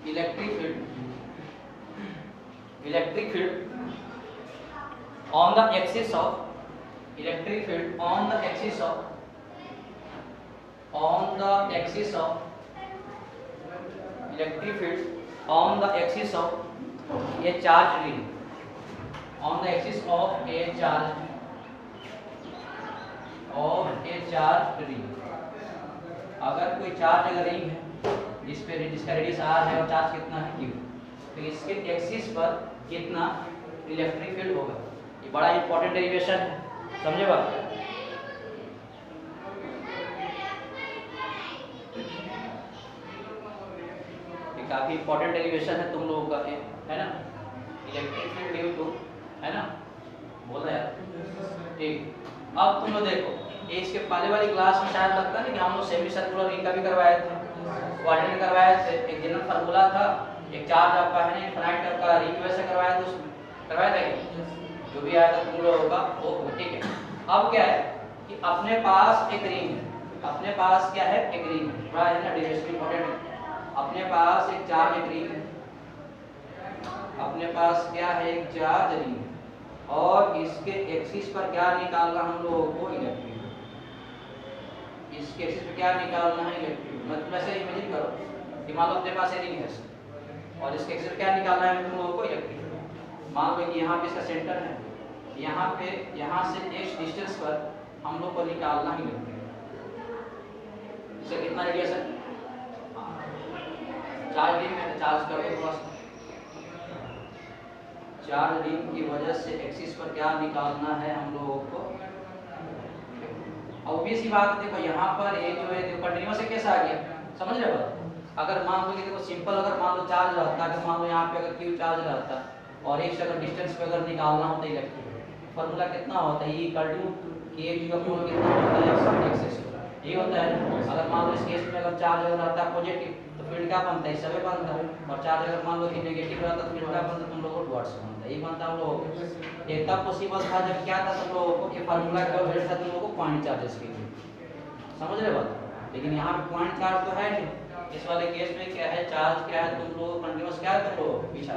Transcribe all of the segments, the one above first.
Electric field on the axis of electric field on the axis of electric field on the axis of a charge ring, on the axis of a charge ring. अगर कोई charge ring है जिसका radius r है और charge कितना है q, तो इसके एक्सिस पर कितना इलेक्ट्रिक फील्ड होगा। ये बड़ा इंपॉर्टेंट डेरिवेशन है, समझे बात। ये काफी इंपॉर्टेंट डेरिवेशन है तुम लोगों का, है ना। इलेक्ट्रिक फील्ड ड्यू टू, है ना, बोला यार, ठीक। अब तुम लोग देखो, ये इसके पहले वाली क्लास में शायद लगता है कि हम लोग सेमी सर्कुलर रिंग का भी करवाए थे, क्वाड्रेंट करवाए थे। एक जनरल फार्मूला था, एक चार्ज आपका है ना इनफाइनाइट आपका रिंग वैसे करवाया था, उसमें करवाया था क्या? जो भी आया था तुम लोगों का वो, ठीक है। अब क्या है कि अपने पास एक रिंग है, अपने पास क्या है एक रिंग है, थोड़ा है ना डेरिवेशन इंपॉर्टेंट है। अपने पास एक चार्ज एक रिंग है, अपने पास क्या है एक चार्ज रिंग है, और इसके एक्सिस पर क्या निकालना हम लोगों को इलेक्ट्रिक, इसके एक्सिस पे क्या निकालना है इलेक्ट्रिक। मतलब ऐसे इमेजिन करो कि मान लो अपने पास ये रिंग है और इसके एक्सिस पे क्या निकालना है तुम लोगों को इलेक्ट्रिक। मान लो कि यहाँ पे इसका सेंटर है, यहाँ पे यहाँ से x डिस्टेंस पर हम लोग को निकालना ही इलेक्ट्रिक। इससे कितना रेडियस है, चार्ज रिंग में चार्ज कर दो थोड़ा सा। चार्ज रिंग की वजह से एक्सिस पर क्या निकालना है हम लोगों को। ऑब्वियस ही बात है, देखो यहाँ पर ये जो है कंटीन्यूअस केस आ गया, समझ रहे हो। अगर मान लो कि देखो सिंपल, अगर मान लो चार्ज रहता, अगर मान लो यहाँ पे अगर क्यू चार्ज रहता और एक से अगर डिस्टेंस पे अगर निकालना होता इलेक्ट्रिक, फार्मूला कितना होता है, E इक्वल टू k का पूर्ण कितना होता है एक्सिस, ये होता है। अगर मान लो इस केस में अगर चार्ज अगर रहता है पॉजिटिव तो फील्ड क्या बनता है, इससे बनता है। और चार्ज अगर मान लो कि नेगेटिव रहता तो फील्ड क्या बनता है, तुम लोगों को डॉट्स बनता है, ये बनता है हम लोगों को। एक तब पॉसिबल था जब क्या था तुम लोगों को कि फार्मूला क्या वेट था तुम लोगों को पॉइंट चार्जेस के लिए, समझ रहे बात। लेकिन यहाँ पे पॉइंट चार्ज तो है नहीं, इस वाले केस में क्या है चार्ज क्या है तुम लोग कंटीन्यूअस क्या है तुम लोग पीछा।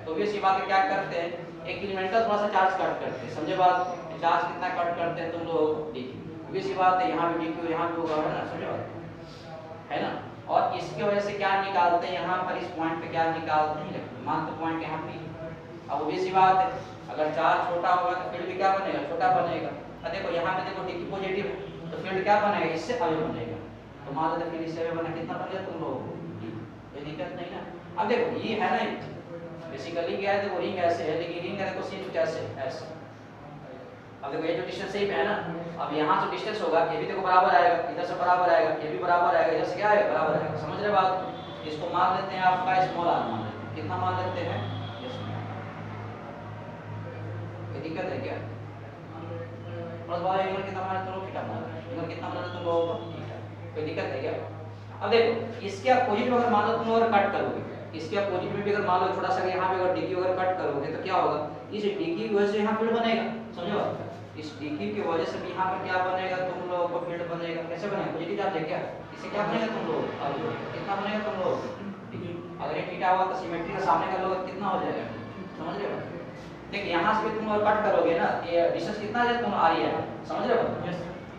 तो ये सी बात क्या करते हैं, एक एलिमेंट का थोड़ा सा चार्ज कट करते हैं, समझे बात। चार्ज कितना कट करते हैं तुम लोग देखिए, ये सी बात है। यहाँ भी डीक्यू यहाँ भी होगा, है ना, समझे बात, है ना। और इसकी वजह से क्या निकालते हैं यहाँ पर, इस पॉइंट पे क्या निकालते हैं, मान तो पॉइंट यहाँ पे। अब ये सी बात है, अगर चार्ज छोटा होगा तो फील्ड भी क्या बनेगा, छोटा बनेगा। अब देखो यहाँ पे देखो डीक्यू पॉजिटिव तो फील्ड क्या बनेगा, इससे अवे बनेगा। तो मान लो फिर इससे अवे बना कितना बनेगा तुम लोग, ये दिक्कत नहीं ना। अब देखो ये है ना बेसिकली क्या है, देखो रिंग ऐसे है, लेकिन रिंग का देखो सिर्फ कैसे ऐसे। अब देखो ये जो डिस्टेंस सेम है ना, अब यहाँ से डिस्टेंस होगा ये भी देखो बराबर आएगा, इधर से बराबर आएगा, ये भी बराबर आएगा, इधर से क्या आएगा बराबर आएगा, समझ रहे बात। इसको मान लेते हैं आपका स्मॉल आर मान लेते हैं, कितना मान लेते हैं, ये दिक्कत है क्या। बस भाई इधर कितना मान तुम लोग थीटा मान लो, इधर कितना मान तुम लोगों को थीटा, कोई दिक्कत है क्या। अब देखो इसके अपोजिट अगर मान लो तुम लोग कट करोगे, इसके अपोजिट में भी अगर मान लो छोटा सा यहाँ पे अगर डीक्यू अगर कट करोगे तो क्या होगा, इस डीक्यू की वजह से यहाँ फील्ड बनेगा, समझो। इस डीक्यू की वजह से भी यहाँ पर क्या बनेगा तुम लोगों को फील्ड बनेगा, कैसे बनेगा, पॉजिटिव चार्ज है क्या, इससे क्या बनेगा तुम लोग, अब कितना बनेगा तुम लोग। अगर ये थीटा हुआ तो सिमेट्री के सामने का लोग कितना हो जाएगा, समझ रहे हो। देखिए यहाँ से भी तुम लोग कट करोगे ना, ये डिस्टेंस कितना है तुम आ रही है, समझ रहे हो।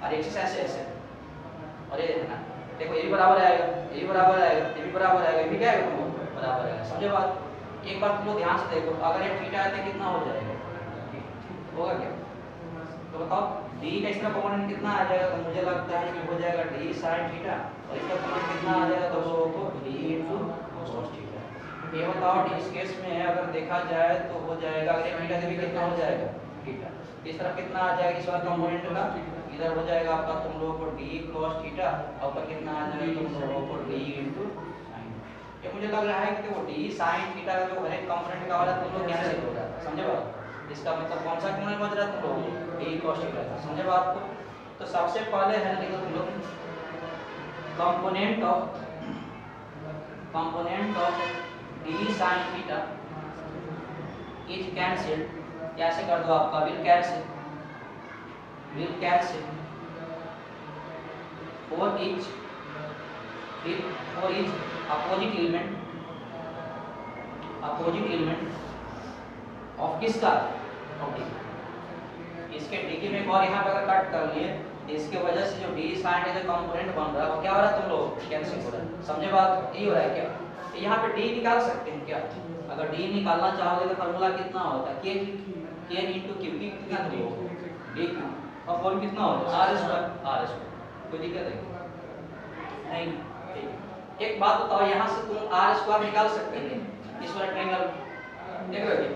और एक्सिस ऐसे ऐसे और ये है ना, देखो ये भी बराबर आएगा, ये भी बराबर आएगा, ये भी बराबर आएगा, ये भी क्या है तुम लोग बराबर आएगा, समझे बात। एक बार तुम लोग ध्यान से देखो, अगर ये थीटा है तो कितना हो जाएगा, होगा क्या, तो बताओ डी का इसका कॉम्पोनेंट कितना आ जाएगा, तो मुझे लगता है कि हो जाएगा डी sin थीटा, और इसका कॉम्पोनेंट कितना आ जाएगा तो लोगों को डी cos थीटा। ये बताओ इस केस में अगर देखा जाए तो हो जाएगा, अगर थीटा से भी कितना हो जाएगा थीटा, इस तरफ कितना आ जाएगा इस वाला कॉम्पोनेंट का, इधर हो जाएगा आपका तुम लोगों को डी cos थीटा, और ऊपर कितना आ जाएगा तुम लोगों को डी sin। ये मुझे लग रहा है कि वो डी sin थीटा का जो हर एक कंपोनेंट का वाला तुम लोग कैंसिल हो जाता है, समझे बात। इसका मतलब कौन सा कॉम्पोनेंट बच रहा है तुम लोग, डी cos थीटा, समझे बात को। तो सबसे पहले है ना देखो तुम लोग component of D sin theta is cancelled, कैसे कर दो आपका will cancel for each opposite element opposite element of किसका, ऑफ डी। इसके डी की में एक और यहाँ पे अगर कट कर लिए, इसके वजह से जो डी साइन का जो कंपोनेंट बन रहा है वो क्या हो रहा है, तुम लोग कैंसिल हो रहा है। समझे बात, ये हो रहा है क्या। तो यहाँ पे डी निकाल सकते हैं क्या, अगर डी निकालना चाहोगे तो फार्मूला कितना होता है, के इनटू क्यू, की कितना डी क्यू, और फॉर्म कितना होता है, आर स्क्वायर। कोई दिक्कत है नहीं। एक बात बताओ, यहाँ से तुम आर स्क्वायर निकाल सकते हैं इस वाला ट्रायंगल, देखोगे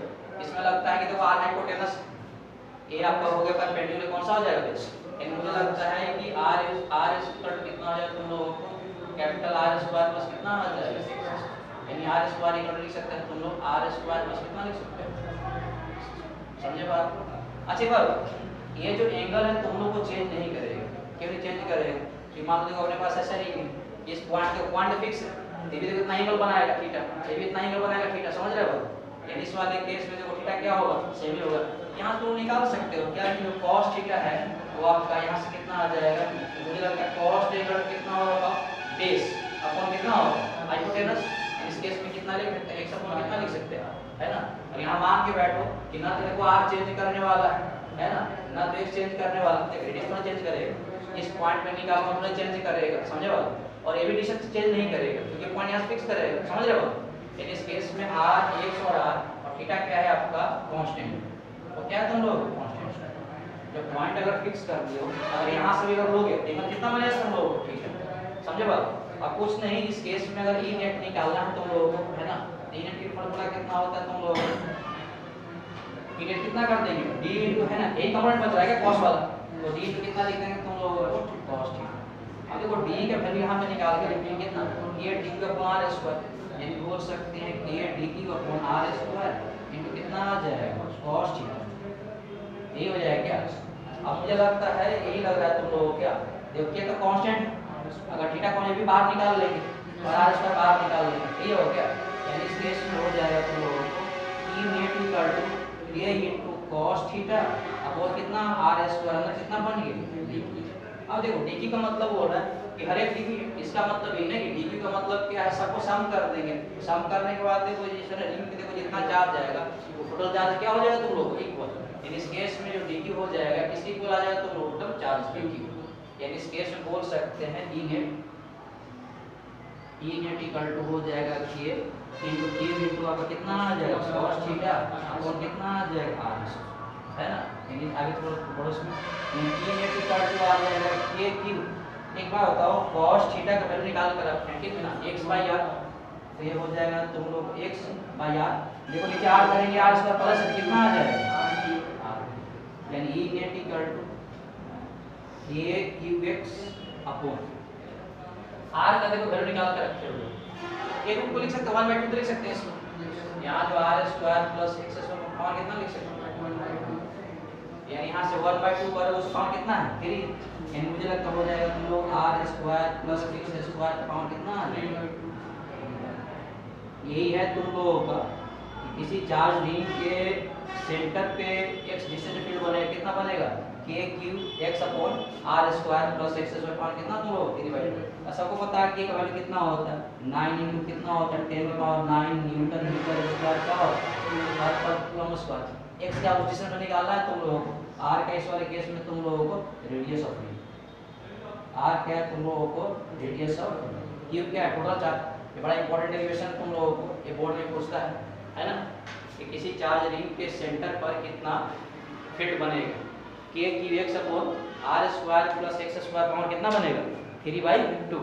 इसमें लगता है कि देखो आर हाइपोटेनस, ये आपका हो गया परपेंडिकुलर, कौन सा हो जाएगा बेस। लेकिन मुझे लगता है कि आर स्क्वायर कितना हो जाएगा, तुम लोगों को कैपिटल आर स्क्वायर प्लस कितना हो जाएगा, यानी आर स्क्वायर इक्वल लिख सकते हैं तुम लोग, आर स्क्वायर प्लस कितना लिख सकते हैं। समझे बात। अच्छा बात, ये जो एंगल है तुम लोग को चेंज नहीं करेगा, क्यों नहीं चेंज करेगा, कि मान लो अपने पास ऐसा नहीं है, इस पॉइंट का पॉइंट फिक्स है, ये भी इतना एंगल बनाएगा थीटा, ये भी इतना एंगल बनाएगा थीटा। समझ रहे हो, यानी इस वाले केस में देखो थीटा क्या होगा, सेम ही होगा। यहाँ तुम निकाल सकते हो क्या, जो cos थीटा है वो आपका यहाँ से कितना आ जाएगा, मुझे लगता है cos थीटा कितना होगा, बेस अपॉन कितना होगा, हाइपोटेनस। इस केस में कितना लिख सकते हैं, x अपॉन कितना लिख सकते हैं, है ना। और यहाँ मान के बैठो कि ना तो देखो r चेंज करने वाला है ना, ना तो x चेंज करने वाला, तो रेडियस थोड़ा चेंज करेगा, इस पॉइंट में निकालना थोड़ा चेंज करेगा। समझे बात, और ये भी डिस्टेंस चेंज नहीं करेगा क्योंकि पॉइंट यहाँ फिक्स करेगा। समझ रहे हो, इन इस केस में r x और r और थीटा क्या है आपका कांस्टेंट, तो क्या है तुम लोग कांस्टेंट। जब पॉइंट अगर फिक्स कर दियो, अगर यहाँ से भी अगर लोगे तो कितना बनेगा तुम लोगों को, ठीक है। समझे बात। अब कुछ नहीं, इस केस में अगर ई नेट निकालना है तुम लोगों को, है ना, ई नेट की फॉर्मूला कितना होता है तुम लोगों को, ई नेट कितना कर देंगे, डी इनटू, है ना, एक कंपोनेंट बच रहा है cos वाला, तो डी इनटू कितना लिख देंगे तुम लोगों को, cos थीटा। अब देखो डी का वैल्यू यहाँ पे निकाल के लिखेंगे कितना, ये डी का अपॉन आर स्क्वायर, यानी बोल सकते हैं कि ये डी की अपॉन आर स्क्वायर इनटू कितना आ जाएगा, cos थीटा। यही हो जाएगा क्या। अब मुझे लगता है यही लग रहा है तुम लोगों को, क्या देखो ये तो कांस्टेंट, अगर थीटा को भी बाहर निकाल लेंगे और आर स्क्वायर बाहर निकाल लेंगे, ये हो गया। यानी इस केस में हो जाएगा तुम लोगों को ई नेट इक्वल टू ये इनटू cos थीटा अपॉन कितना आर स्क्वायर, अंदर कितना बन गया। अब देखो डी का मतलब हो रहा है कि हर एक डी, इसका मतलब ये नहीं कि डी का मतलब क्या है, सबको सम कर देंगे, सम करने के बाद देखो जिस तरह रिंग पे देखो जितना चार्ज जाएगा वो टोटल चार्ज क्या हो जाएगा तुम लोग को, इक्वल। इन इस केस में जो डी हो जाएगा किसके इक्वल आ जाएगा तुम लोग, टोटल चार्ज डी। यानी इस केस में बोल सकते हैं ई नेट इक्वल टू हो जाएगा के इनटू क्यू इनटू आपका कितना आ जाएगा cos थीटा और कितना आ जाएगा r, है ना। यानी आगे थोड़ा पड़ोस में ई नेट इक्वल टू आ जाएगा के क्यू। एक बार बताओ cos थीटा का वैल्यू निकाल कर रखते हैं कितना, x/r, तो ये हो जाएगा तुम लोग x/r, देखो नीचे r करेंगे r स्क्वायर प्लस कितना आ जाएगा r, यानी ई नेट इक्वल टू के क्यूx अपॉन r का देखो वैल्यू निकाल कर रखे हो, एक रूप को लिख सकते हैं 1/2 तो लिख सकते हैं इसमें, यहाँ जो r square plus x square power कितना लिख सकते हैं, यानी यहाँ से 1/2 पर उस पावर कितना है 3, यानी मुझे लगता हो जाएगा तुम लोग r square plus x square का पावर कितना आ जाएगा। यही है तुम लोगों का किसी चार्ज रिंग के सेंटर पे x डिस्टेंस फील्ड बनेगा, कितना बनेगा के Q x upon r square plus x square power कितना तुम लोग 3/2। सबको पता है कि वैल्यू कितना होता है 9 इनटू कितना होता है 10 की पावर 9 न्यूटन मीटर स्क्वायर का और पर कूलम स्क्वायर। x क्या डिस्टेंस में निकालना है तुम लोगों को, r का इस वाले केस में तुम लोगों को रेडियस ऑफ रिंग, r क्या है तुम लोगों को रेडियस ऑफ, q क्या है टोटल चार्ज। ये बड़ा इंपॉर्टेंट डेरिवेशन तुम लोगों को ये बोर्ड में पूछता है ना, कि किसी चार्ज रिंग के सेंटर पर कितना फील्ड बनेगा, के Q x upon r square plus x square power कितना बनेगा 3/2।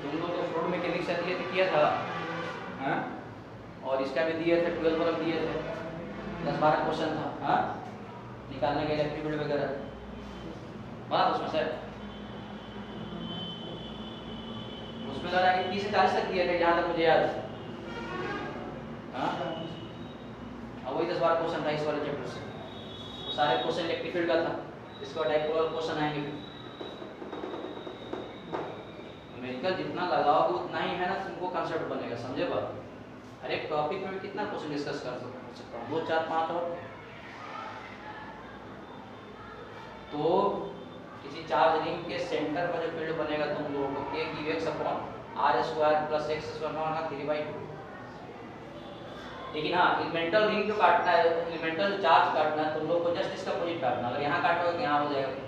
तुम लोग तो फ्लूइड मैकेनिक्स से दिए थे किया था, हाँ, और इसका भी दिए थे 12 वाला दिए थे 10-12 क्वेश्चन था, हाँ, निकालने के इलेक्ट्रिक फील्ड वगैरह बना उसमें सर, उसमें लगा कि 30 से 40 तक दिए थे जहाँ तक मुझे याद है, हाँ, और वही 10-12 क्वेश्चन था इस वाले चैप्टर से, तो सारे क्वेश्चन इलेक्ट्रिक फील्ड का था। इसके बाद डाइपोल क्वेश्चन आएंगे, न्यूमेरिकल जितना लगाओगे उतना ही है ना तुमको कंसेप्ट बनेगा, समझे बात। हर एक टॉपिक में कितना क्वेश्चन डिस्कस कर सकता हूँ, 2 4 5 और। तो किसी चार्ज रिंग के सेंटर पर जो फील्ड बनेगा तुम लोगों को k की x upon r square plus x square होगा 3/2। लेकिन हाँ एलिमेंटल रिंग जो काटना है, एलिमेंटल चार्ज काटना है, तुम लोग को जस्ट इसका अपोजिट काटना। अगर यहाँ काटोगे तो यहाँ हो जाएगा।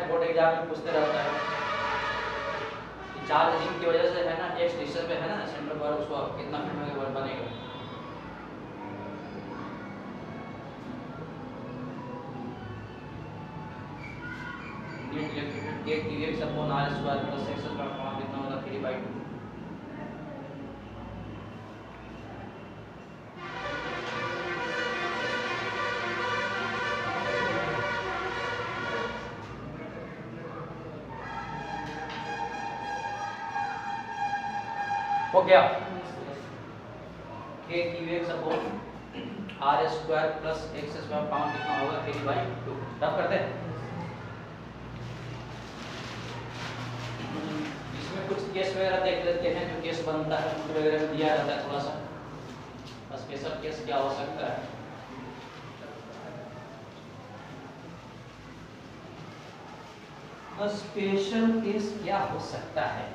बोर्ड एग्जाम में पूछते रहता है कि चार्ज रिंग की वजह से है ना x डिस्टेंस पे है ना सेंटर पर, उसको कितना फीट में बनेगा। नेट इलेक्ट्रिक k की x upon r square plus x square form कितना होगा 3/2। हो गया k की x upon r square plus x square pound कितना होगा 3/2। रब करते हैं इसमें कुछ केस वगैरह देख लेते हैं, जो केस बनता है सूत्र वगैरह में दिया रहता है। थोड़ा सा स्पेशल केस क्या हो सकता है, स्पेशल केस क्या हो सकता है।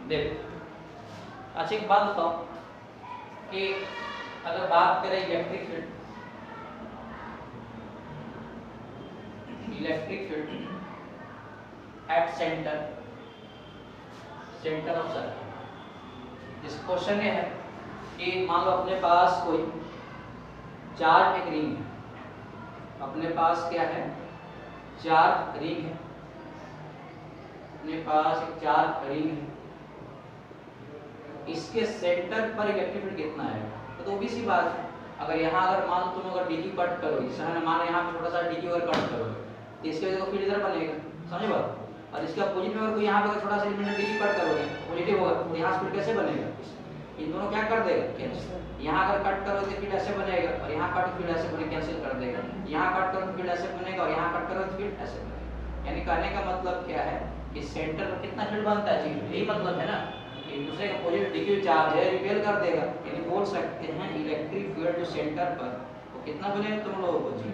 देखो अच्छा एक बात बताओ कि अगर बात करें electric field at centre centre of circuit. इस क्वेश्चन में है कि मान लो अपने पास कोई चार्ज एक रिंग है, अपने पास क्या है, चार्ज रिंग है, अपने पास एक चार्ज रिंग है, इसके सेंटर पर इलेक्ट्रिक फील्ड कितना है। तो वो भी सी बात है, अगर यहाँ अगर मान लो तुम अगर डीक्यू कट करोगे, जैसे मान लो यहाँ पे छोटा सा डीक्यू अगर कट करोगे तो इसके वजह से फील्ड इधर बनेगा, समझे बात। और इसके अपोजिट में अगर कोई यहाँ पे अगर छोटा सा एलिमेंट डीक्यू कट करोगे पॉजिटिव होगा तो यहाँ फील्ड कैसे बनेगा, इन दोनों क्या कर देगा कैंसिल। यहाँ अगर कट करोगे तो फील्ड ऐसे बनेगा और यहाँ कट फील्ड ऐसे बने कैंसिल कर देगा, यहाँ कट करो तो फील्ड ऐसे बनेगा और यहाँ कट करो तो फील्ड ऐसे बनेगा। यानी कहने का मतलब क्या है कि सेंटर पर कितना फील्ड बनता है, यही मतलब है ना, एक दूसरे का पॉजिटिव डिक्यू चार्ज है रिपेल कर देगा। यानी बोल सकते हैं इलेक्ट्रिक फील्ड जो सेंटर पर वो कितना बनेगा तुम लोगों को जी।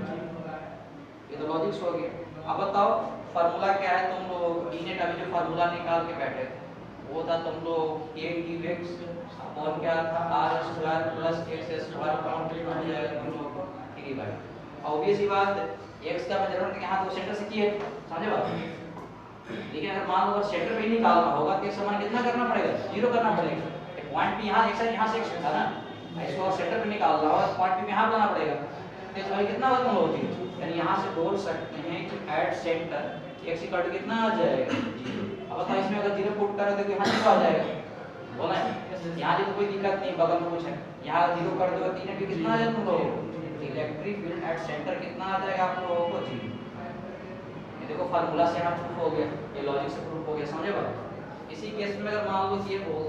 ये तो लॉजिक्स हो गया। अब बताओ फार्मूला क्या है, तुम लोग इनेट अभी जो फार्मूला निकाल के बैठे वो था तुम लोग a dx और क्या था r square plus x square count हो जाएगा तुम लोगों को 3 बाई। ऑब्वियस ही बात है x का मेजरमेंट यहाँ तो सेंटर से किए, समझे बात। लेकिन अगर मान लो अगर सेंटर पे ही निकालना होगा तो समान कितना करना पड़ेगा, 0 करना पड़ेगा। एक पॉइंट पे यहाँ यहाँ से x था ना, इसको अगर सेंटर पे निकालना होगा तो पॉइंट पे यहाँ बनाना पड़ेगा, तो इसमें कितना वर्क होगा जी। यानी यहाँ से बोल सकते हैं कि at centre x equal to कितना आ जाएगा 0। अब बताओ इसमें अगर 0 पुट करो तो यहाँ 0 आ जाएगा, बोला है यहाँ तो कोई दिक्कत नहीं, बगल में कुछ है, यहाँ 0 कर दो 3 भी कितना आ जाएगा तुम लोगों को, इलेक्ट्रिक फील्ड एट सेंटर कितना आ जाएगा आप लोगों को 0। ये देखो फार्मूला से यहाँ प्रूफ हो गया, ये लॉजिक से प्रूफ हो गया, समझे बात। इसी केस में अगर मान लो ये बोल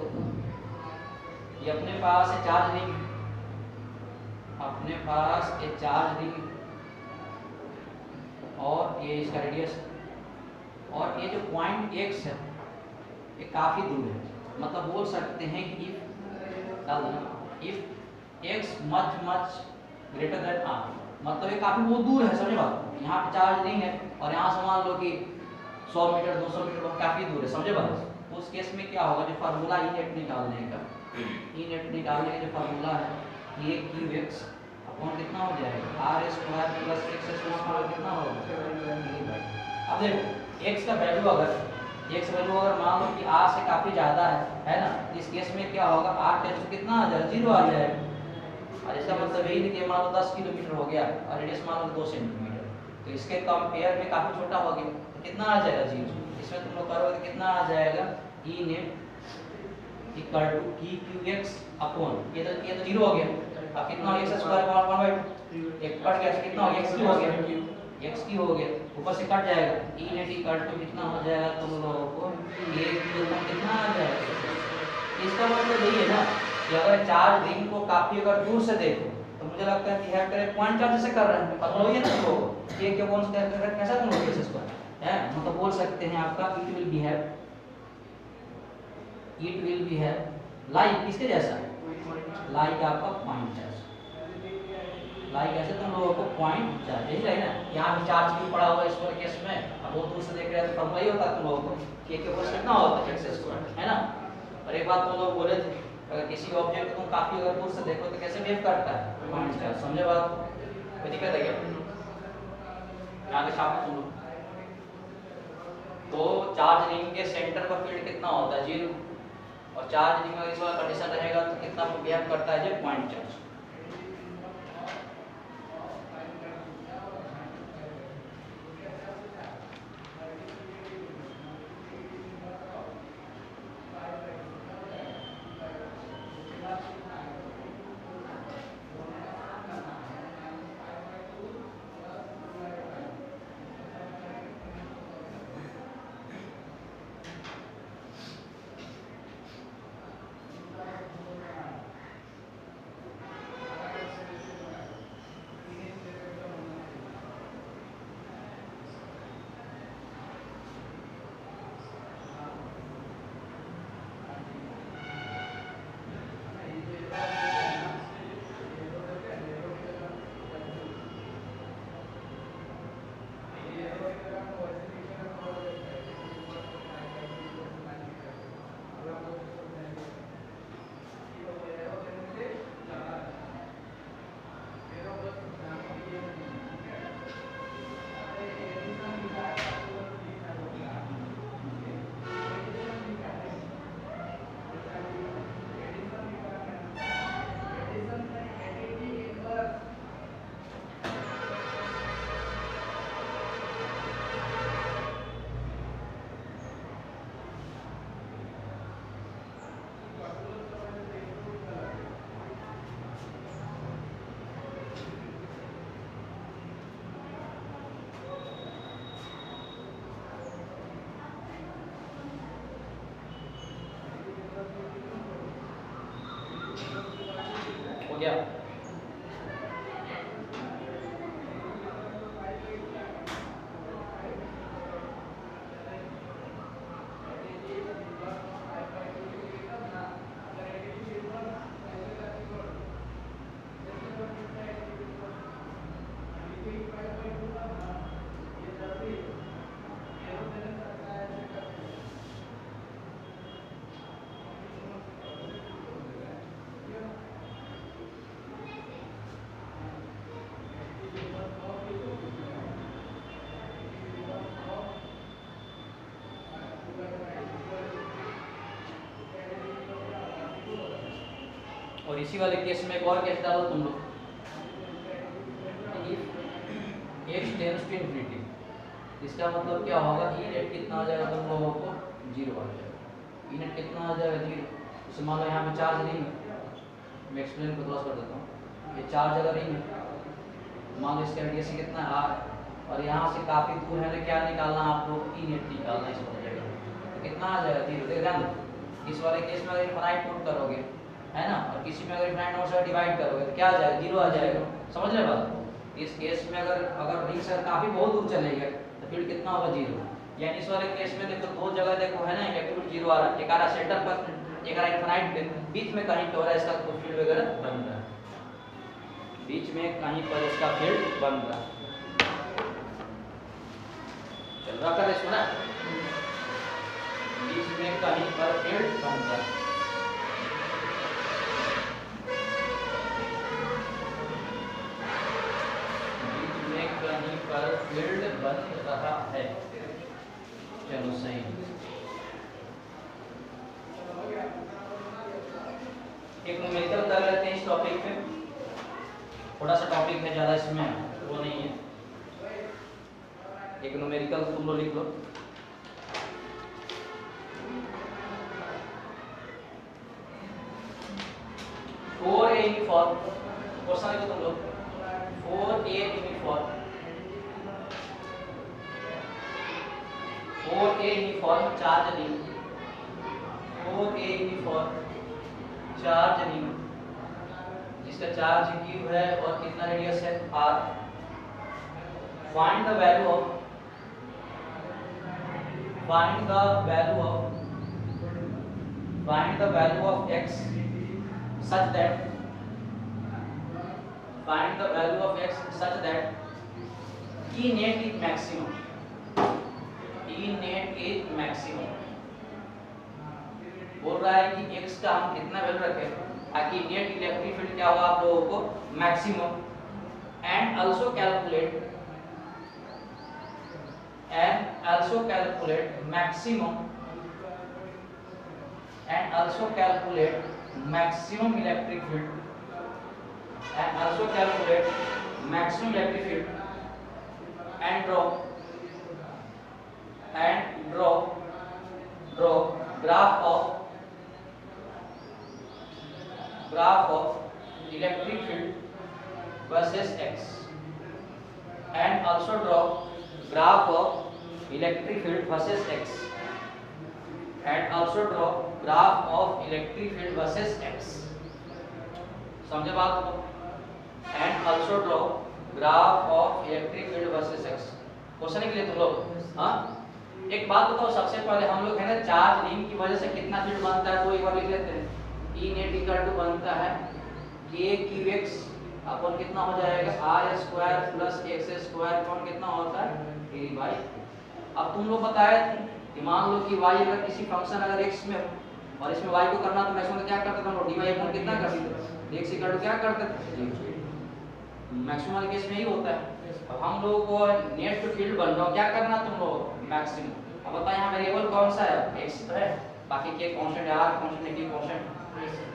ये अपने पास है चार्ज रिंग, अपने पास एक चार्ज रिंग और ये इसका रेडियस और ये जो पॉइंट x है ये काफी दूर है, मतलब बोल सकते हैं कि if x much much greater than r, मतलब ये काफी बहुत दूर है, समझे बात। यहाँ पे चार्ज रिंग है और यहाँ से मान लो कि 100 मीटर 200 मीटर बहुत काफी दूर है, समझे बात। उस केस में क्या होगा, जो फार्मूला ई नेट निकालने का, ई नेट निकालने का जो फार्मूला है ये qx अपॉन कितना हो जाएगा r square plus x square कितना होगा। अब देखो x का वैल्यू अगर मान लो कि r से काफी ज्यादा है ना, इस केस में क्या होगा r टेंस कितना आ जाएगा 0 आ जाएगा। और इसका मतलब यही नहीं कि मान लो 10 किलोमीटर हो गया और रेडियस मान लो 2 सेंटीमीटर, तो इसके कंपेयर में काफी छोटा हो गया, तो कितना आ जाएगा 0। इसमें तुम लोग करोगे तो कितना आ जाएगा e net equal to qx upon ये तो 0 हो गया, अब कितना हो x स्क्वायर 1/2 एक कट गया कितना हो गया x हो गया, x की हो गया ऊपर से कट जाएगा, e नेट इक्वल टू कितना हो जाएगा तुम लोगों को a कितना आ जाएगा। इसका मतलब यही है ना कि अगर चार्ज रिंग को काफी अगर दूर से देखो तो मुझे लगता है बिहेव करे पॉइंट चार्ज से कर रहे हैं, पता हो ये ना लोगों को ये क्या कौन सा कैसा तुम लोग इसको है, मतलब बोल सकते हैं आपका इट विल बिहेव लाइक किसके जैसा, लाइक आपका पॉइंट चार्ज, लाइक ऐसे तुम लोगों को पॉइंट चार्ज यही है ना। यहाँ भी चार्ज भी पड़ा हुआ है इस वाले केस में, अब बहुत दूर से देख रहे हैं तो फॉर्मूला ही होता है तुम लोगों को कि के ऊपर कितना होता है x स्क्वायर, है ना। और एक बात तुम लोग बोले थे अगर किसी ऑब्जेक्ट को तुम काफी अगर दूर से देखो तो कैसे बिहेव करता है पॉइंट चार्ज, समझे बात। कोई दिक्कत है क्या यहाँ के छाप तुम लोग। तो चार्ज रिंग के सेंटर पर फील्ड कितना होता है 0, और चार्ज रिंग में इस वाला कंडीशन रहेगा तो कितना बिहेव करता है जो पॉइंट चार्ज। और इसी वाले केस में एक और केस डालो तुम लोग, x टेंड्स टू इंफिनिटी, इसका मतलब क्या होगा, ई नेट कितना आ जाएगा तुम लोगों को 0 आ जाएगा। ई नेट कितना आ जाएगा 0। जैसे मान लो यहाँ पे चार्ज रिंग है, मैं एक्सप्लेन को थोड़ा सा कर देता हूँ। ये चार्ज अगर रिंग है, मान लो इसका रेडियस कितना है r, और यहाँ से काफी दूर है तो क्या निकालना आप लोग, ई नेट निकालना है, समझ जाएगा। तो कितना आ जाएगा 0। देख ध्यान दो, इस वाले केस में अगर इनफाइनाइट नोट करोगे है ना, और किसी में अगर इनफाइनाइट नोट से डिवाइड करोगे तो क्या आ जाएगा, 0 आ जाएगा। समझ रहे बात। इस केस में अगर रिंग से काफी बहुत दूर चले गए तो फील्ड कितना होगा, 0। यानी इस वाले केस में देखो दो जगह देखो है ना, इलेक्ट्रिक 0 आ रहा है, एक आ रहा सेंटर पर, एक आ रहा इनफाइनाइट पे, बीच में कहीं हो रहा है इसका तो फील्ड वगैरह बन रहा है, बीच में कहीं पर इसका फील्ड बन रहा है। चल रहा कर इसमें ना, बीच में कहीं पर फील्ड बन रहा है। बीच में कहीं पर फील्ड बन रहा है। चलो सही। एक न्यूमेरिकल कर लेते हैं इस टॉपिक पे, थोड़ा सा टॉपिक है, ज्यादा इसमें वो नहीं है। एक न्यूमेरिकल तुम लोग लिख लो, फोर ए यूनिफॉर्म, क्वेश्चन लिखो तुम लोग, 4A uniform, 4A uniform charge ring, 4A uniform charge ring जिसका चार्ज Q है और कितना रेडियस है R। Find the value of x such that E net is maximum, E net is maximum। बोल रहा है कि x का हम कितना वैल्यू रखें ताकि नेट इलेक्ट्रिक फील्ड क्या होगा आप लोगों को maximum, and also calculate maximum electric field and draw graph of electric field versus x, and also draw graph of electric field versus x, and also draw graph of electric field versus x। समझे बात को? and also draw graph of electric field versus x। Question के लिए तुम लोग हाँ एक बात बताओ, सबसे पहले हम लोग है ना चार्ज रिंग की वजह से कितना फील्ड बनता है, तो एक बार लिख लेते हैं। E नेट इक्वल टू बनता है KQX अपन कितना हो जाएगा R square plus x square कौन कितना होता है 3 बाई। अब तुम लोग बताए कि मान लो कि y अगर किसी फंक्शन अगर x में हो और इसमें y को करना तो मैक्सिमम क्या करते थे हम लोग dy अपन कितना करते थे x इक्वल टू क्या करते थे, मैक्सिमम केस में ही होता है। अब हम लोग को नेट टू फील्ड बन रहा क्या करना तुम लोग मैक्सिमम। अब बताओ यहाँ वेरिएबल कौन सा है, x तो है, बाकी के कांस्टेंट r कांस्टेंट है, कांस्टेंट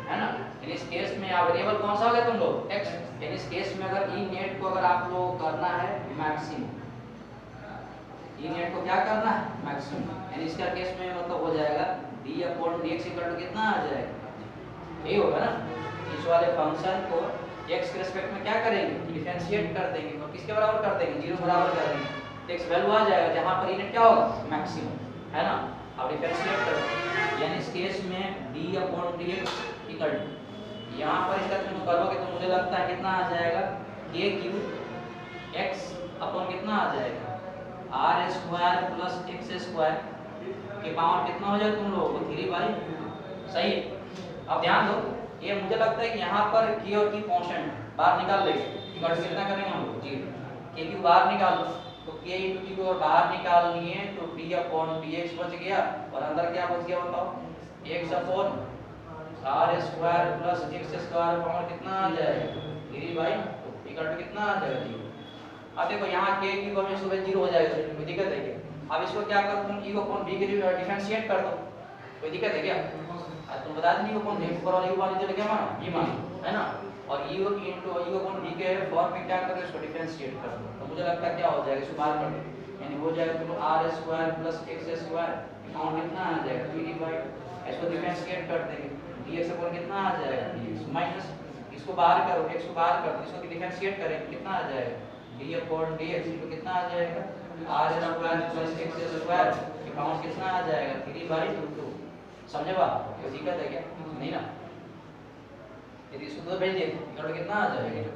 है ना। इन इस केस में यहाँ वेरिएबल कौन सा होगा तुम लोग x। इन इस केस में अगर ई नेट को अगर आप लोग करना है मैक्सिमम, ई नेट को क्या करना है मैक्सिमम, इन इसका केस में मतलब हो जाएगा d/dx इक्वल टू कितना आ जाएगा, यही होगा ना। इस वाले फंक्शन को x के रिस्पेक्ट में क्या करेंगे डिफरेंशिएट कर देंगे और किसके बराबर कर देंगे 0 बराबर कर देंगे, तो x वैल्यू आ जाएगा जहां पर ई नेट क्या होगा मैक्सिमम है ना। अब डिफरेंशिएट करो, यानी इस केस में d/dx इक्वल टू यहाँ पर इसका तुम करोगे तो मुझे लगता है कितना आ जाएगा KQX अपन कितना आ जाएगा R square plus x square के पावर कितना हो जाएगा तुम लोगों को 3 बाई। सही है। अब ध्यान दो, ये मुझे लगता है कि यहाँ पर K और Q कांस्टेंट बाहर निकाल लेंगे, इक्वल कितना करेंगे हम लोग 0, KQ बाहर निकाल लो तो K into Q को बाहर निकाल लिए तो d/dx बच गया और अंदर क्या बच गया बताओ x upon R square plus x square power कितना आ जाएगा 3 बाई इक्वल टू कितना आ जाएगा 0। अब देखो यहाँ K की वैल्यू सुबह 0 हो जाएगा, कोई दिक्कत है क्या, अब इसको क्या कर, तुम e अपॉन b के डिफरेंशिएट कर दो, कोई दिक्कत है क्या? तुम बता दो e अपॉन b ऊपर वाला u मान लीजिए, क्या मानो g मान, है ना, और e into e upon b के फॉर्म में क्या करो, इसको डिफरेंशिएट कर दो, तो मुझे लगता है क्या हो जाएगा, इसको बाहर कर दो, यानी हो जाएगा तुम r square plus x square, amount कितना आ जाएगा 3 इसको डिफरेंशिएट कर देंगे, dx अपॉन कितना आ जाएगा dx माइनस, इसको बाहर करो, x को बाहर कर दो, इसको डिफरेंशिएट करेंगे, कितना आ जाएगा d अपॉन dx, तो कितना आ जाएगा r square plus x square, amount कितना आ जाएगा 3/2, समझे बात? कोई दिक्कत है क्या? नहीं ना, यदि इसको तो भेज दिए तो कितना आ जाएगा,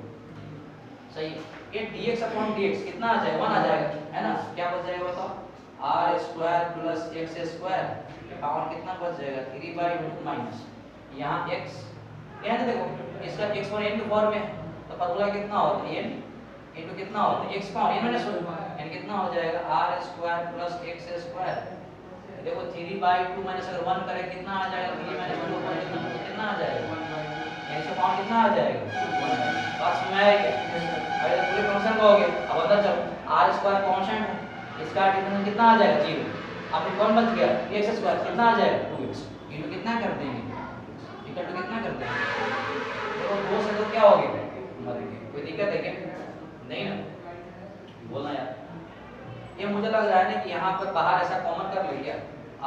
सही, ये dx अपॉन dx कितना आ जाएगा 1 आ जाएगा, है ना, क्या बच जाएगा बताओ, r square plus x square, power कितना बच जाएगा 3/2 माइनस, यहाँ x, यहाँ देखो इसका x और n के फॉर्म में, तो फॉर्मूला कितना होता है n इनटू कितना होता है x पावर n माइनस 1, यानी कितना हो जाएगा r square plus x square, देखो 3/2 माइनस अगर 1 करें कितना आ जाएगा, 3 माइनस 2 पर कितना आ जाएगा, यानी इसका पावर कितना आ जाएगा 1, बात समझ में आएगी? अरे तो पूरे फंक्शन को हो गया, अब अंदर चलो, r स्क्वायर कांस्टेंट है, इसका डिफरेंस कितना आ जाएगा 0, अब कौन बच गया x स्क्वायर, कितना आ जाएगा 2x, इनटू कितना कर देंगे, इक्वल टू कितना कर देंगे, देखो 2 से तो क्या हो गया मर गए, कोई दिक्कत है क्या? नहीं ना, बोलना यार, ये मुझे लग रहा है ना कि यहाँ पर बाहर ऐसा कॉमन कर ले क्या,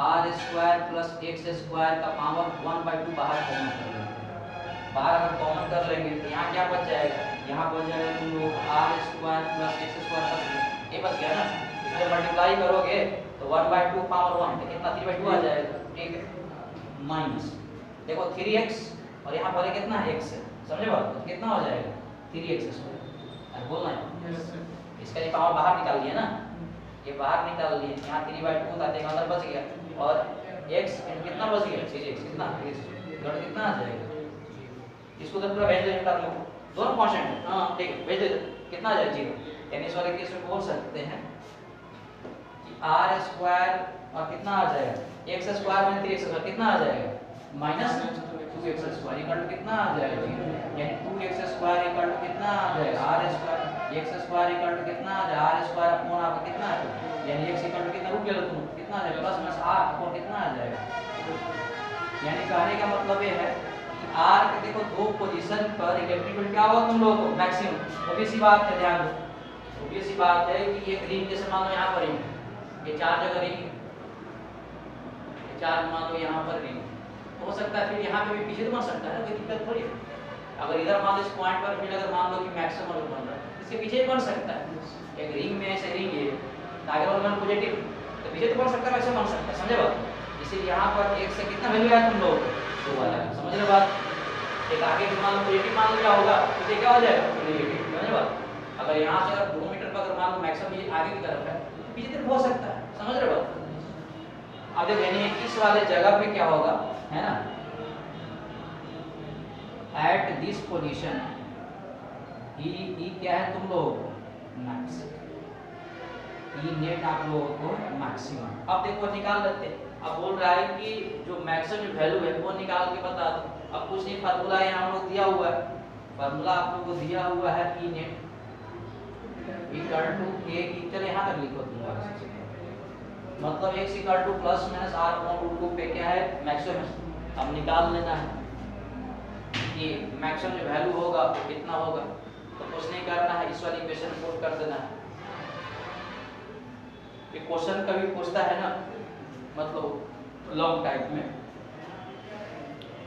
r square plus x square का पावर 1/2 बाहर कॉमन कर लेंगे, बाहर अगर कॉमन कर लेंगे तो यहाँ क्या बच जाएगा, यहाँ बच जाएगा तुम लोग r square plus x square का, ये बच गया ना, इसमें मल्टीप्लाई करोगे तो 1/2 पावर 1 तो कितना 3/2 आ जाएगा, ठीक है, माइनस देखो 3x और यहाँ पर कितना है x है, समझे बात, तो कितना हो जाएगा 3x स्क्वायर, अरे बोलना है इसका ये पावर बाहर निकाल लिया ना, ये बाहर निकाल लिए, यहाँ 3/2 था देखो अंदर बच गया, और x कितना बच गया 3x, कितना गण कितना आ जाएगा, इसको तो पूरा भेज दे निकाल लो, दोनों कांस्टेंट है, हां ठीक है भेज दे, कितना आ जाएगा 0, यानी इस वाले केस में बोल सकते हैं कि r स्क्वायर और कितना आ जाएगा x स्क्वायर में 3x स्क्वायर कितना आ जाएगा minus 2x square equal to कितना आ जाएगा 0, यानी 2x स्क्वायर इक्वल टू कितना आ जाएगा r square, x square equal to कितना आ जाएगा r स्क्वायर अपॉन आपका कितना आ जाएगा, यानी x इक्वल टू कितना रूट ले लो तुम, कितना आ जाएगा प्लस माइनस r अपॉन कितना आ जाएगा, यानी कहने का मतलब ये है कि r के देखो दो पोजीशन पर इलेक्ट्रिक फील्ड क्या होगा तुम लोगों को मैक्सिमम, वो भी सी बात है, ध्यान दो, वो भी सी बात है कि एक रिंग जैसे मान लो यहाँ पर रिंग, ये चार जगह रिंग, ये चार मान लो यहाँ पर रिंग, हो सकता है फिर यहाँ पे भी पीछे तो बन सकता है, कोई दिक्कत थोड़ी है, अगर इधर मान लो इस पॉइंट पर फिर अगर मान लो कि मैक्सिमम बन रहा है, इसके पीछे भी बन सकता है, एक रिंग में ऐसे रिंग है आगे वाला पॉजिटिव, तो पीछे तो बन सकता है, वैसे बन सकता है, समझे बात, इसीलिए यहाँ पर एक से कितना वैल्यू है तुम लोग 2 वाला, समझ रहे बात, एक आगे मान लो पॉजिटिव मान लो क्या होगा, तो क्या हो जाएगा नेगेटिव, समझ बात, अगर यहाँ से अगर 2 मीटर पर अगर मान लो मैक्सिमम आगे की तरफ है, पीछे तरफ हो सकता है, समझ रहे बात, अब देखो यानी इस वाले जगह पे क्या होगा, है ना, एट दिस पोजीशन ई क्या है तुम लोग मैक्स, ई नेट आप लोगों को मैक्सिमम, अब देखो निकाल लेते हैं, अब बोल रहा है कि जो मैक्सिमम वैल्यू है वो निकाल के बता दो, अब कुछ नहीं फार्मूला यहाँ हम लोग दिया हुआ है, फार्मूला आप लोगों को दिया हुआ है E net equal to A की, चलो यहाँ तक लिखो तुम लोग, मतलब x equal to plus minus r upon root 2 पे क्या है मैक्सिमम, अब निकाल लेना है कि मैक्सिमम जो वैल्यू होगा वो कितना होगा, तो कुछ नहीं करना है, इस वाली इक्वेशन पुट कर देना है, ये क्वेश्चन कभी पूछता है ना, मतलब लॉन्ग टाइप में,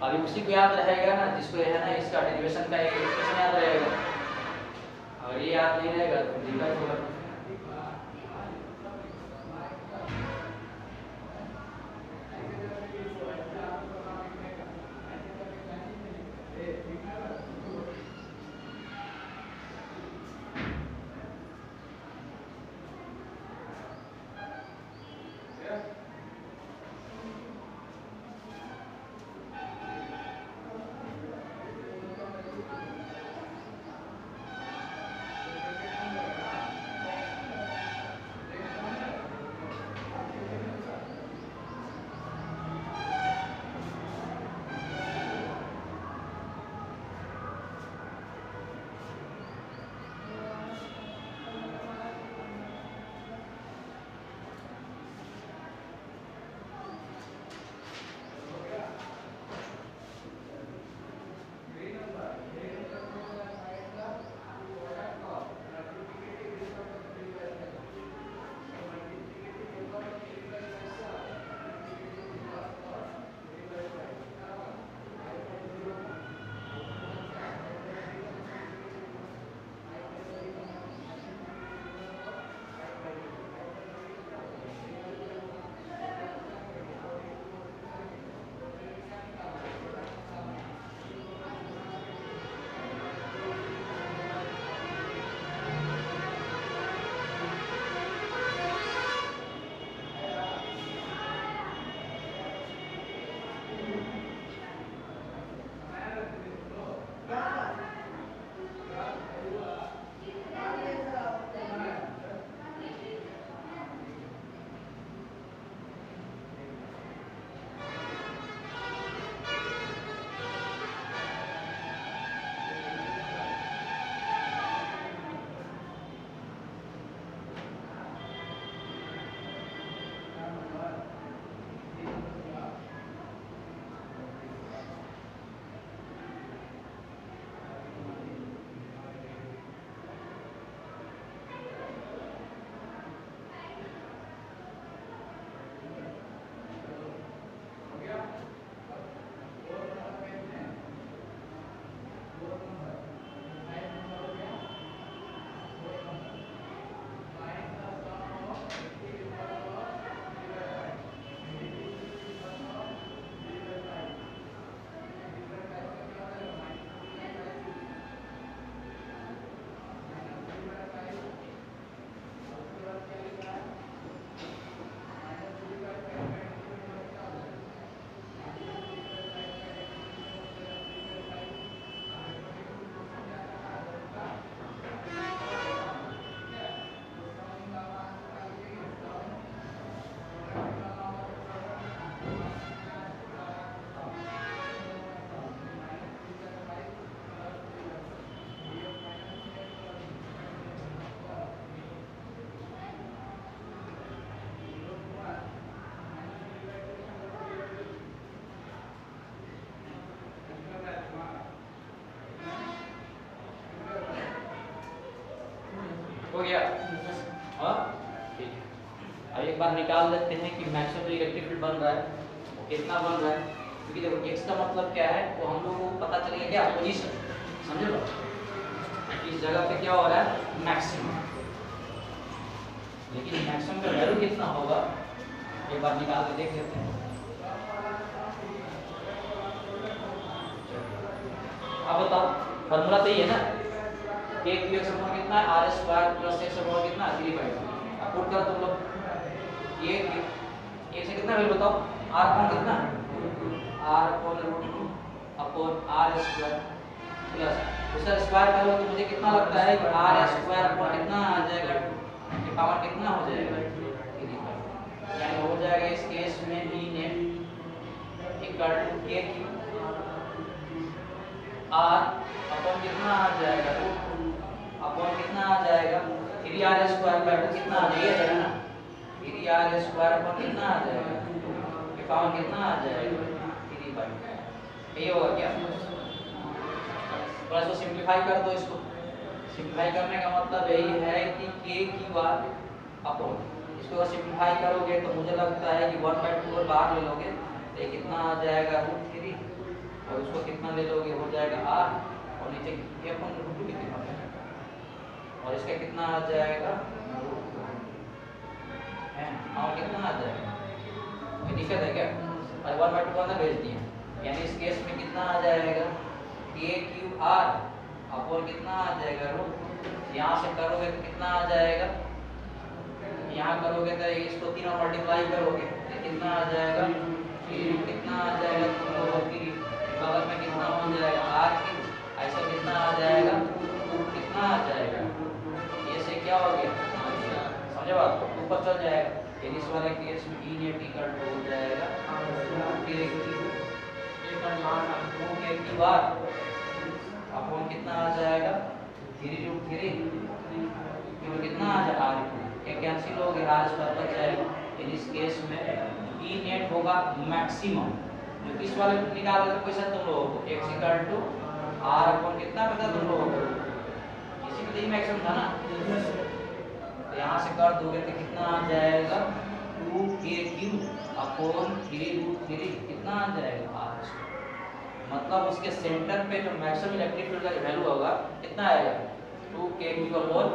अभी उसी को याद रहेगा ना जिसको है ना इसका डेरिवेशन का एक इक्वेशन याद रहेगा, और ये याद नहीं रहेगा तो दिक्कत होगा। गया? हाँ ठीक है। अब एक बार निकाल लेते हैं कि मैक्सिमम जो इलेक्ट्रिक फील्ड बन रहा है वो कितना बन रहा है, क्योंकि देखो x का मतलब क्या है वो हम लोग को पता चलेगा क्या, पोजीशन, समझे लो, इस जगह पे क्या हो रहा है मैक्सिमम, लेकिन मैक्सिमम का वैल्यू कितना होगा एक बार निकाल के देख लेते हैं। अब बताओ फॉर्मूला तो ये है ना, k q x अपॉन कितना है r square plus x upon कितना 3/2। अब पुट कर तुम लोग ये से कितना वैल्यू बताओ, r अपॉन कितना, r upon √2 upon r square plus उसका स्क्वायर करो तो मुझे कितना लगता है कि r स्क्वायर अपॉन कितना आ जाएगा, ये पावर कितना हो जाएगा, यानी हो जाएगा इस केस में e net equal to k q r upon कितना आ जाएगा √2 अपॉन कितना आ जाएगा 3r स्क्वायर बाय 2 कितना आ जाएगा ना, 3r स्क्वायर अपॉन कितना आ जाएगा, ये पावर कितना आ जाएगा 3/2। ये होगा क्या, थोड़ा सा सिंपलीफाई कर दो इसको। सिंपलीफाई करने का मतलब यही है कि k q r अपॉन, इसको अगर सिंपलीफाई करोगे तो मुझे लगता है कि 1/2 बाहर ले लोगे तो ये कितना आ जाएगा √3 और उसको कितना ले लोगे हो जाएगा r और नीचे ये अपन √2 कितना और इसका कितना आ जाएगा है और कितना आ जाएगा, कोई दिक्कत है क्या, और 1/2 को अंदर भेज दिया, यानी इस केस में कितना आ जाएगा k q r अपॉन कितना आ जाएगा √2, यहाँ से करोगे तो कितना आ जाएगा, यहाँ करोगे तो इसको 3 और मल्टीप्लाई करोगे तो कितना आ जाएगा, कितना आ जाएगा बगल में कितना हो जाएगा r3, ऐसा कितना आ जाएगा 2 कितना आ जाएगा, ये से क्या हो गया समझे बात, ऊपर चल जाएगा, यानी इस वाले केस में e नेट इक्वल टू हो जाएगा 2k बार अपॉन कितना आ जाएगा 3√3 क्योंकि कितना आ जाएगा r2, ये कैंसिल हो गया, r स्क्वायर बच जाएगा, यानी इस केस में e नेट होगा मैक्सिमम, जो इस वाले निकाल रहे थे क्वेश्चन तुम लोगों को x equal to r upon कितना पता तुम लोगों को, इसी में तो ये मैक्सिमम था ना, तो यहाँ से कर दोगे तो कितना आ जाएगा 2kq अपॉन 3√3 कितना आ जाएगा r स्क्वायर, मतलब उसके सेंटर पे जो मैक्सिमम इलेक्ट्रिक फील्ड का वैल्यू होगा कितना आएगा 2kq अपॉन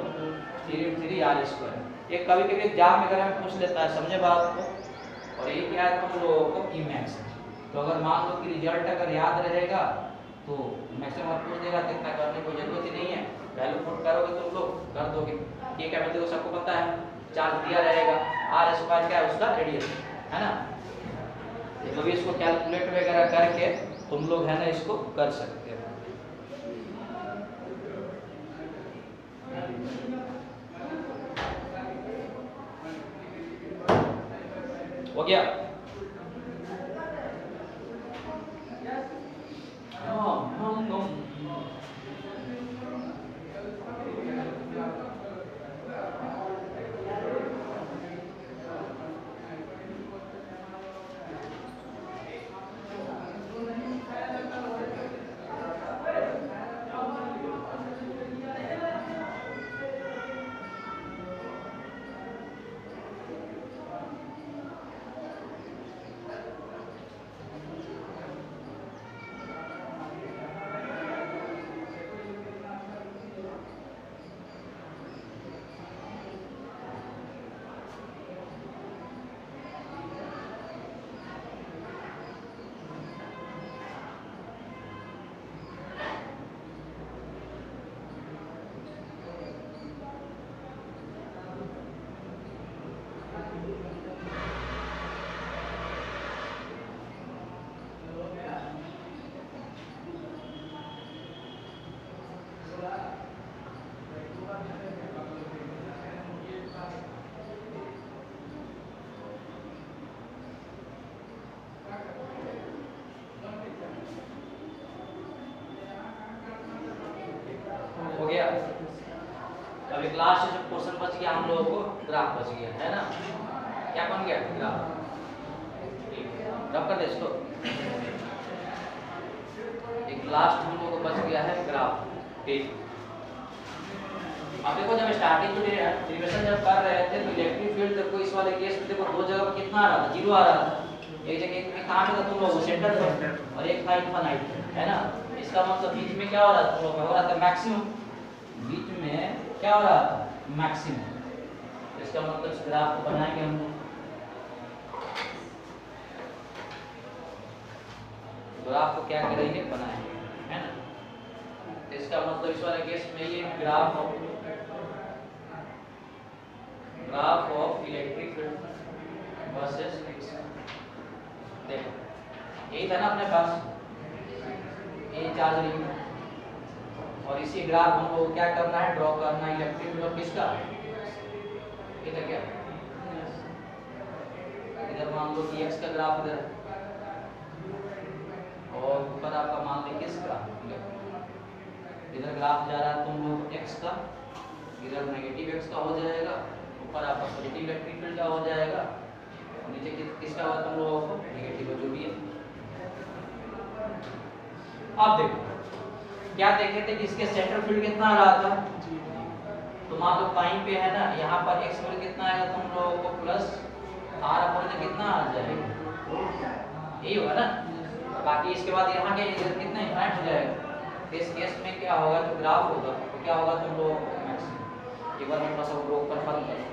3√3 r स्क्वायर। ये कभी कभी एग्जाम में अगर हमें पूछ लेता है, समझे बात को, और ये क्या है तुम लोगों को ई मैक्स, तो अगर मान लो कि रिजल्ट अगर याद रहेगा तो मैक्सिमम पूछ देगा तो इतना करने की जरूरत ही नहीं है, वैल्यू पुट करोगे तुम लोग कर दोगे, ये क्या वैल्यू सबको पता है, चार्ज दिया रहेगा, r स्क्वायर क्या है उसका रेडियस है ना, तो भी इसको कैलकुलेट वगैरह करके तुम लोग है ना इसको कर सकते हो। हो गया, हो गया। अब एक लास्ट जो क्वेश्चन बच गया हम लोगों को, ग्राफ बच गया है ना, क्या बन गया ग्राफ, ग्राफ कर दे इसको, एक लास्ट हम लोगों को बच गया है ग्राफ, ठीक अब देखो जब स्टार्टिंग में डेरिवेशन जब कर रहे थे तो इलेक्ट्रिक फील्ड देखो इस वाले केस में देखो दो जगह पर कितना आ रहा था, 0 आ रहा था। एक जगह कहां पे था तुम लोग, सेंटर पर, और एक था इनफाइनाइट, है ना। इसका मतलब बीच में क्या हो रहा था, तुम लोग हो रहा था मैक्सिमम, बीच में क्या हो रहा था, मैक्सिमम। इसका मतलब इस ग्राफ को बनाएंगे हम लोग, ग्राफ को क्या करेंगे, बनाएंगे, है ना। इसका मतलब इस वाले केस में ये graph of electric field versus देखो यही था ना अपने पास, ये चार्ज रिंग, और इसी ग्राफ हमको क्या करना है, ड्रॉ करना है इलेक्ट्रिक फील्ड ऑफ किसका, ये था क्या, इधर मान लो कि x का ग्राफ इधर और ऊपर आपका मान लो किसका, इधर ग्राफ जा रहा है तुम लोग x का, इधर नेगेटिव x का हो जाएगा, ऊपर आपका पॉजिटिव इलेक्ट्रिक फील्ड का हो जाएगा, और नीचे किसका होगा तुम लोगों को, नेगेटिव जो भी है। अब देखो क्या देखे थे कि इसके सेंटर फील्ड कितना आ रहा था, तो मान लो कहीं पे है ना, यहाँ पर x फील्ड कितना आएगा तुम लोगों को, प्लस r अपॉन से कितना आ जाएगा, यही होगा ना। बाकी इसके बाद यहाँ के इधर कितना इनफाइनाइट हो जाएगा। इस केस में क्या होगा, जो ग्राफ होगा तो क्या होगा तुम लोगों को मैक्सिमम, एक बार मैं थोड़ा सा वो कंफर्म करो।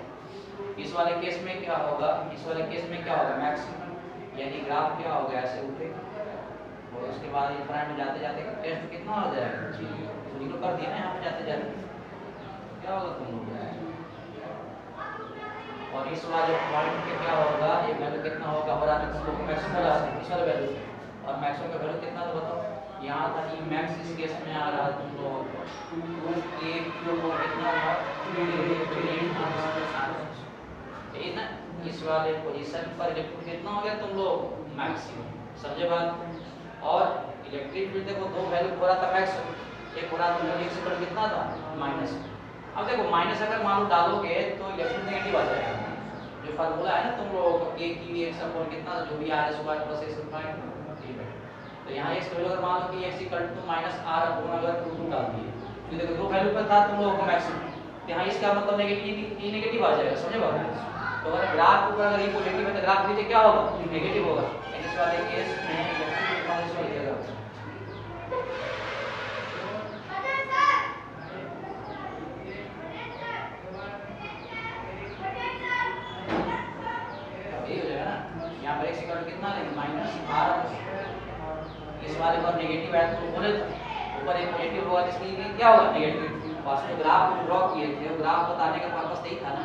इस वाले केस में क्या होगा, इस वाले केस में क्या होगा, मैक्सिमम, यानी ग्राफ क्या होगा, ऐसे उठेगा और उसके बाद इनफाइनाइट में जाते जाते टेस्ट कितना हो जाएगा, तो निकल कर दिया ना यहाँ पे जाते जाते क्या होगा तुम लोग, और इस वाले पॉइंट पे क्या होगा, ये वैल्यू कितना होगा, हो रहा है तुम लोग मैक्सिमम हो रहा है इस वाले वैल्यू, और मैक्सिमम का वैल्यू कितना था बताओ, यहाँ था ई मैक्स, इस केस में आ रहा है तुम लोगों को ये कितना था, ये ना इस वाले पोजीशन पर इलेक्ट्रिक कितना हो गया तुम लोग, मैक्सिमम, समझे बात। और इलेक्ट्रिक फील्ड देखो दो वैल्यू हो रहा था मैक्सिमम, एक हो रहा था एक से कितना था, माइनस। अब देखो माइनस अगर मान लो डालोगे तो इलेक्ट्रिक नेगेटिव आ जाएगा, जो फार्मूला है ना तुम लोगों को k की x अपॉन कितना जो भी r square plus x square, तो यहाँ x वैल्यू अगर मान लो कि x equal to minus r upon अगर 2 डाल दिए तो देखो दो वैल्यू पर था तुम लोगों को मैक्सिमम, तो यहाँ इसका मतलब नेगेटिव ये नेगेटिव आ जाएगा, समझे बात। तो अगर ग्राफ ऊपर अगर ये पॉजिटिव है तो ग्राफ नीचे क्या होगा, नेगेटिव होगा। इस वाले केस में इलेक्ट्रिक माइनस हो जाएगा, यहाँ पर x इक्वल कितना लेंगे, माइनस r, इस वाले पर नेगेटिव है तो बोले ऊपर एक पॉजिटिव होगा, इसलिए क्या होगा, नेगेटिव। वास्तव में ग्राफ को ड्रॉ किए थे, वो ग्राफ बताने का पर्पस यही था ना,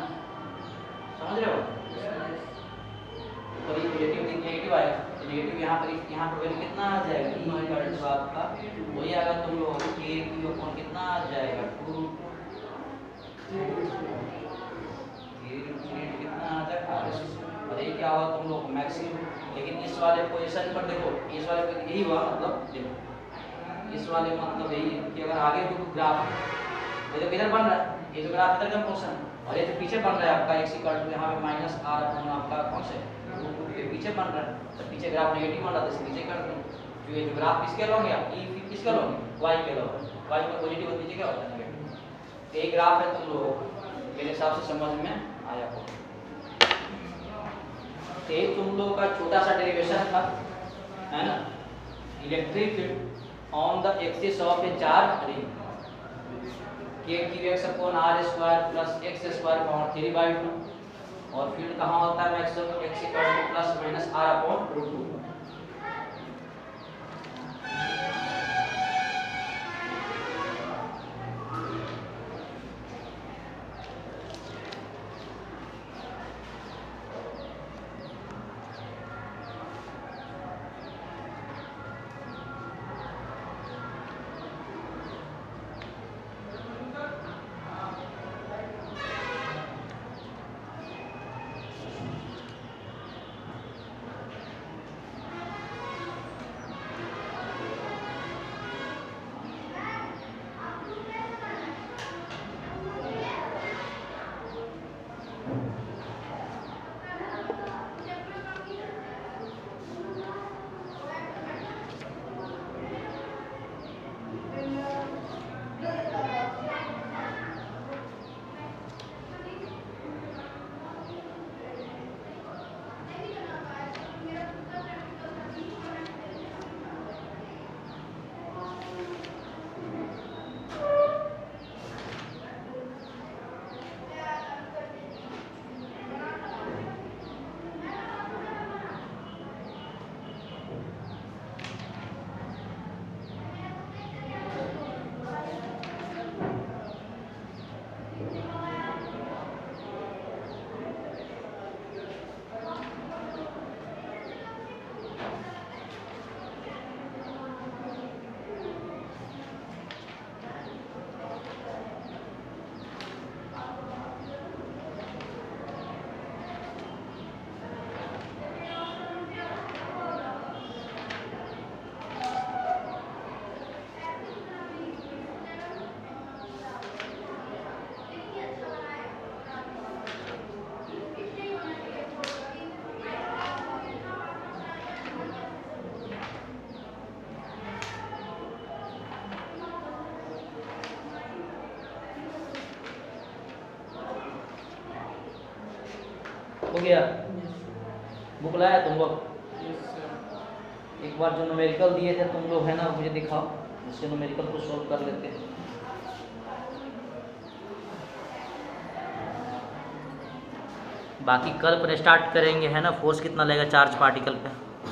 समझ रहे हो। ऊपर ये पॉजिटिव नेगेटिव आएगा, तो नेगेटिव यहाँ पर वैल्यू कितना आ जाएगा, ई इक्वल टू आपका वही आएगा तुम लोग k की अपॉन कितना आ जाएगा 2 कितना आ जाएगा, और ये क्या हुआ तुम लोग मैक्सिमम। लेकिन इस वाले पोजीशन पर देखो, इस वाले पर यही हुआ, मतलब देखो इस वाले मतलब यही है कि अगर आगे जो ग्राफ ये तो इधर बन रहा है, ये जो ग्राफ इधर का पोर्शन और ये जो पीछे बन रहा है आपका x इक्वल टू यहाँ पे माइनस r अपॉन आपका कौन से ये पीछे बन रहा है, तो पीछे ग्राफ नेगेटिव बन रहा था, इसलिए नीचे कर दूं। जो ये जो ग्राफ किसके अलोंग है, ई किसके अलोंग, y के अलोंग, y पर पॉजिटिव और नीचे क्या होता है, नेगेटिव। ये ग्राफ है तुम लोगों को मेरे हिसाब से समझ में आया हो। ये तुम लोगों का छोटा सा डेरिवेशन था, है ना, electric field on the axis of a charge ring, k की x upon r square plus x square power 3/2, और फील्ड कहाँ होता है maximum, x equal to plus minus r upon root 2। हो गया? बुक लाया तुम लोग? एक बार जो न्यूमेरिकल दिए थे तुम लोग है ना, मुझे दिखाओ, इससे न्यूमेरिकल को सॉल्व कर लेते हैं। बाकी कल पर स्टार्ट करेंगे है ना, फोर्स कितना लगेगा चार्ज पार्टिकल पे।